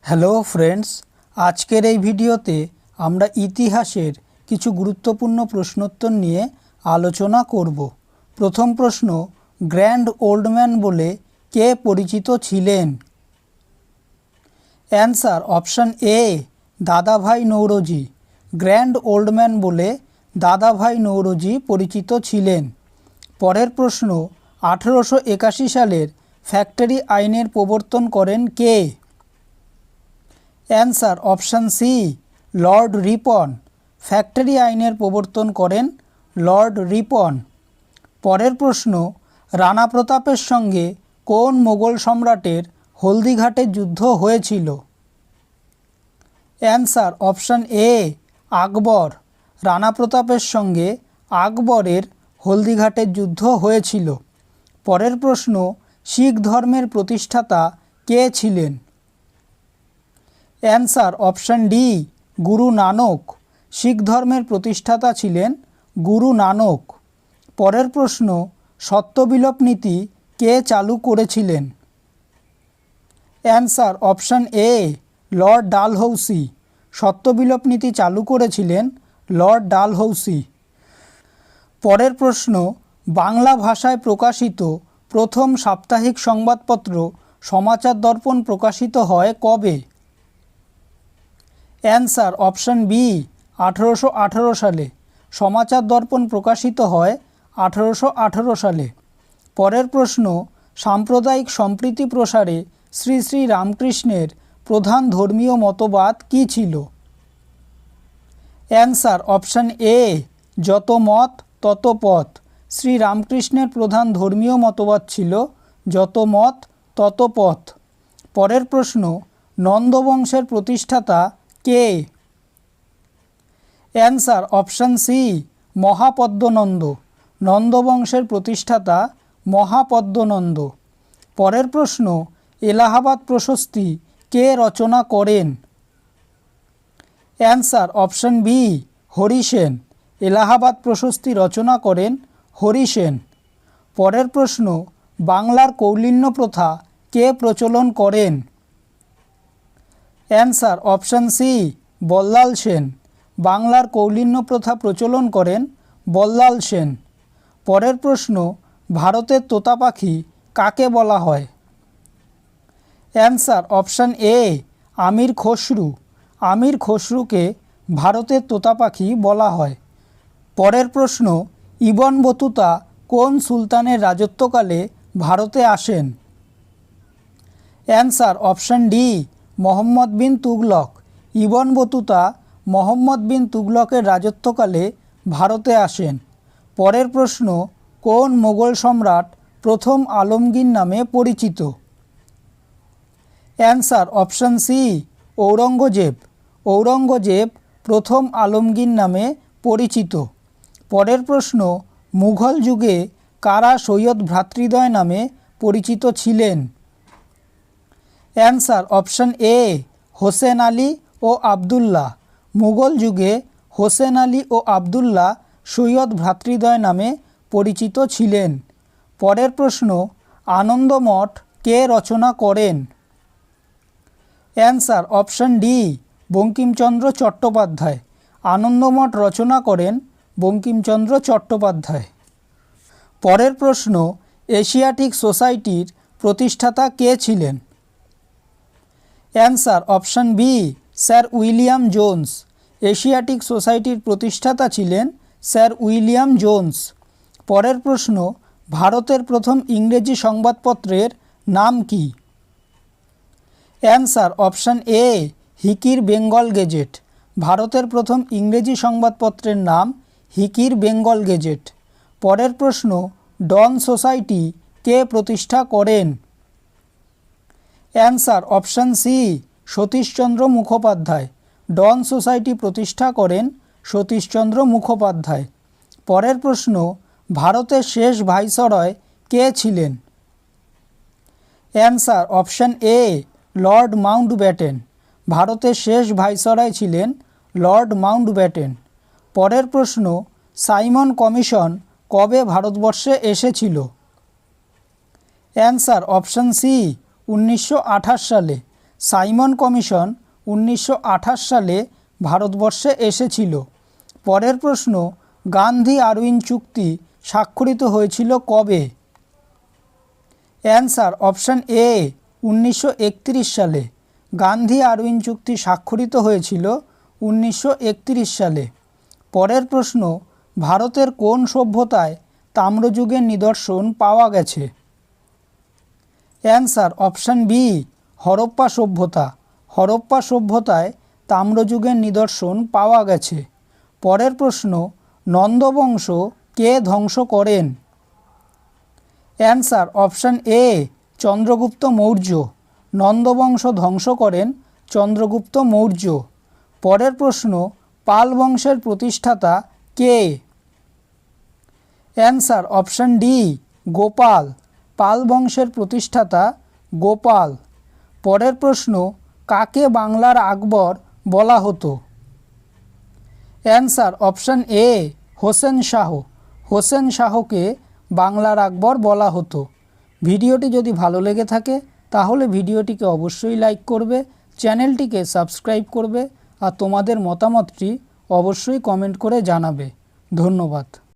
Hello friends, আজকের এই ভিডিওতে আমরা ইতিহাসের কিছু গুরুত্বপূর্ণ প্রশ্নোত্তর নিয়ে আলোচনা করব। প্রথম প্রশ্ন, গ্র্যান্ড ওল্ড ম্যান বলে কে পরিচিত ছিলেন? অ্যান্সার অপশান এ, দাদাভাই নৌরোজি। গ্র্যান্ড ওল্ড ম্যান বলে দাদাভাই নৌরোজি পরিচিত ছিলেন। পরের প্রশ্ন, 1881 সালের ফ্যাক্টরি আইনের প্রবর্তন করেন কে? Answer option C, Lord Ripon. Factory আইনের প্রবর্তন করেন লর্ড রিপন। পরের প্রশ্ন, রানা প্রতাপের সঙ্গে কোন মোগল সম্রাটের হলদিঘাটে যুদ্ধ হয়েছিল? অ্যান্সার অপশান এ, আকবর। রানা প্রতাপের সঙ্গে আকবরের হলদিঘাটের যুদ্ধ হয়েছিল। পরের প্রশ্ন, শিখ ধর্মের প্রতিষ্ঠাতা কে ছিলেন? Answer option D, Guru Nanak. শিখ ধর্মের প্রতিষ্ঠাতা ছিলেন গুরু নানক। পরের প্রশ্ন, সত্যবিলোপ নীতি কে চালু করেছিলেন? Answer option A, Lord Dalhousie. সত্যবিলোপ নীতি চালু করেছিলেন লর্ড ডালহৌসি। পরের প্রশ্ন, বাংলা ভাষায় প্রকাশিত প্রথম সাপ্তাহিক সংবাদপত্র সমাচার দর্পণ প্রকাশিত হয় কবে? অ্যান্সার অপশান বি, 1818 সালে। সমাচার দর্পণ প্রকাশিত হয় 1818 সালে। পরের প্রশ্ন, সাম্প্রদায়িক সম্প্রীতি প্রসারে শ্রী শ্রী রামকৃষ্ণের প্রধান ধর্মীয় মতবাদ কী ছিল? অ্যান্সার অপশান এ, যত মত তত পথ। শ্রী রামকৃষ্ণের প্রধান ধর্মীয় মতবাদ ছিল যত মত তত পথ। পরের প্রশ্ন, নন্দবংশের প্রতিষ্ঠাতা কে? Answer option C, Mahapadmananda. নন্দবংশের প্রতিষ্ঠাতা মহাপদ্মনন্দ। পরের প্রশ্ন, এলাহাবাদ প্রশস্তি কে রচনা করেন? Answer option B, Hari Sen. Allahabad প্রশস্তি রচনা করেন হরি সেন। পরের প্রশ্ন, বাংলার কৌলিন্য প্রথা কে প্রচলন করেন? Answer option C, Ballal Sen. বাংলার কৌলিন্য প্রথা প্রচলন করেন বল্লাল সেন। পরের প্রশ্ন, ভারতের তোতা পাখি কাকে বলা হয়? অ্যান্সার অপশান এ, আমির খসরু। আমির খসরুকে ভারতের তোতা পাখি বলা হয়। পরের প্রশ্ন, ইবন বতুতা কোন সুলতানের রাজত্বকালে ভারতে আসেন? Answer option D, Mohammad bin Tughlaq. Ibn Battuta Mohammad বিন তুগলকের রাজত্বকালে ভারতে আসেন। পরের প্রশ্ন, কোন মোগল সম্রাট প্রথম আলমগীর নামে পরিচিত? Answer option C, Aurangzeb. Aurangzeb প্রথম আলমগীর নামে পরিচিত। পরের প্রশ্ন, মুঘল যুগে কারা সৈয়দ ভ্রাতৃদ্বয় নামে পরিচিত ছিলেন? Answer option A, Hussain Ali ও আবদুল্লাহ। মুঘল যুগে হোসেন আলী ও আবদুল্লাহ সৈয়দ ভ্রাতৃদ্বয় নামে পরিচিত ছিলেন। পরের প্রশ্ন, আনন্দমঠ কে রচনা করেন? Answer option D, Bankimchandra Chattopadhyay. Anandamath রচনা করেন বঙ্কিমচন্দ্র চট্টোপাধ্যায়। পরের প্রশ্ন, এশিয়াটিক সোসাইটির প্রতিষ্ঠাতা কে ছিলেন? Answer option B, sir William Jones. Asiatic সোসাইটির প্রতিষ্ঠাতা ছিলেন স্যার উইলিয়াম জোন্স। পরের প্রশ্ন, ভারতের প্রথম ইংরেজি সংবাদপত্রের নাম কি? অ্যান্সার অপশান এ, হিকির বেঙ্গল গেজেট। ভারতের প্রথম ইংরেজি সংবাদপত্রের নাম হিকির বেঙ্গল গেজেট। পরের প্রশ্ন, ডন সোসাইটি কে প্রতিষ্ঠা করেন? Answer option C, Satishchandra Mukhopadhyay. Dawn society প্রতিষ্ঠা করেন সতীশচন্দ্র মুখোপাধ্যায়। পরের প্রশ্ন, ভারতের শেষ ভাইসরয় কে ছিলেন? Answer option A, Lord Mountbatten. ভারতের শেষ ভাইসরয় ছিলেন লর্ড মাউন্টব্যাটেন। পরের প্রশ্ন, সাইমন কমিশন কবে ভারতবর্ষে এসেছিল? অ্যান্সার অপশান সি, 1928 সালে। সাইমন কমিশন 1928 সালে ভারতবর্ষে এসেছিল। পরের প্রশ্ন, গান্ধী আরউইন চুক্তি স্বাক্ষরিত হয়েছিল কবে? অ্যান্সার অপশান এ 1931 সালে। গান্ধী আরউইন চুক্তি স্বাক্ষরিত হয়েছিল 1931 সালে। পরের প্রশ্ন, ভারতের কোন সভ্যতায় তাম্রযুগের নিদর্শন পাওয়া গেছে? অ্যান্সার অপশান বি হরপ্পা সভ্যতা। হরপ্পা সভ্যতায় তাম্রযুগের নিদর্শন পাওয়া গেছে। পরের প্রশ্ন, নন্দবংশ কে ধ্বংস করেন? Answer option A Chandragupta Maurya. নন্দবংশ ধ্বংস করেন চন্দ্রগুপ্ত মৌর্য। পরের প্রশ্ন, পাল বংশের প্রতিষ্ঠাতা কে? Answer option D Gopal. Pala বংশের প্রতিষ্ঠাতা গোপাল। পরের প্রশ্ন, কাকে বাংলার আকবর বলা হতো? Answer option A Hossain Shah. Hossain শাহকে বাংলার আকবর বলা হতো। ভিডিওটি যদি ভালো লেগে থাকে তাহলে ভিডিওটিকে অবশ্যই লাইক করবে, চ্যানেলটিকে সাবস্ক্রাইব করবে আর তোমাদের মতামতটি অবশ্যই কমেন্ট করে জানাবে। ধন্যবাদ।